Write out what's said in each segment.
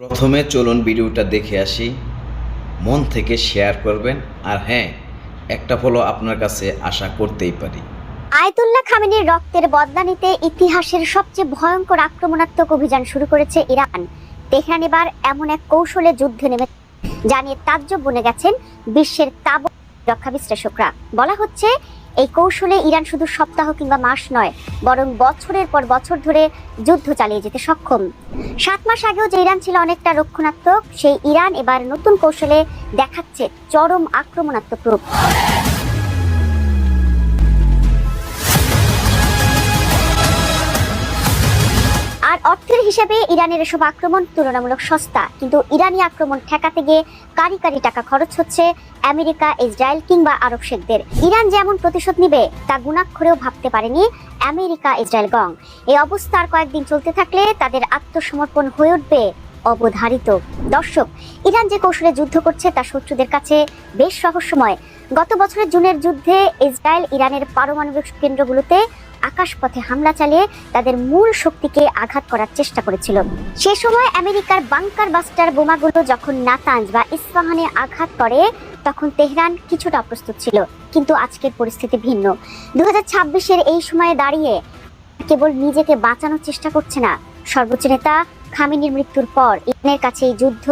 প্রথমে চলুন ভিডিওটা দেখে আসি, মন থেকে শেয়ার করবেন। আর হ্যাঁ, একটা ফলো আপনার কাছে আশা করতেই পারি। আয়াতুল্লাহ খামেনির রক্তের বদলা নিতে ইতিহাসের সবচেয়ে ভয়ঙ্কর আক্রমণাত্মক অভিযান শুরু করেছে ইরান। তেহরান এবার এমন এক কৌশলে যুদ্ধে নেমে জানিয়ে তাজ্জব বনে গেছেন বিশ্বের রক্ষা বিশ্লেষকরা। বলা হচ্ছে এই কৌশলে ইরান শুধু সপ্তাহ কিংবা মাস নয়, বরং বছরের পর বছর ধরে যুদ্ধ চালিয়ে যেতে সক্ষম। 7 মাস আগেও যে ইরান ছিল অনেকটা রক্ষণাত্মক, সেই ইরান এবার নতুন কৌশলে দেখাচ্ছে চরম আক্রমণাত্মক রূপ। আর অর্থের হিসেবে ইরানের এসব আক্রমণ তুলনামূলক সস্তা, কিন্তু ইরানি আক্রমণ ঠেকাতে গিয়ে কারি কারি টাকা খরচ হচ্ছে আমেরিকা, ইসরায়েল কিংবা আরব শেখদের। ইরান যেমন প্রতিশোধ নিবে তা গুণাক্ষরেও ভাবতে পারেনি আমেরিকা, ইসরায়েল গং। এই অবস্থা আর কয়েকদিন চলতে থাকলে তাদের আত্মসমর্পণ হয়ে উঠবে অবধারিত। দর্শক, ইরান যে কৌশলে যুদ্ধ করছে তা শত্রুদের কাছে বেশ রহস্যময়। গত বছরের জুনের যুদ্ধে ইসরায়েল ইরানের পারমাণবিক কেন্দ্রগুলোতে আকাশপথে হামলা চালিয়ে তাদের মূল শক্তিকে আঘাত করার চেষ্টা করেছিল। সে সময় আমেরিকার বাংকার বাস্টার বোমাগুলো যখন নাতাঞ্জ বা ইস্পাহানে আঘাত করে, তখন তেহরান কিছুটা অপ্রস্তুত ছিল। কিন্তু আজকের পরিস্থিতি ভিন্ন। 2026-এর এই সময়ে দাঁড়িয়ে কেবল নিজেকে বাঁচানোর চেষ্টা করছে না, সর্বোচ্চ নেতা খামেনির মৃত্যুর পর ইরানের কাছে এই যুদ্ধ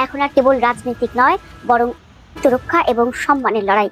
এখন আর কেবল রাজনৈতিক নয়, বরং আত্মরক্ষা এবং সম্মানের লড়াই।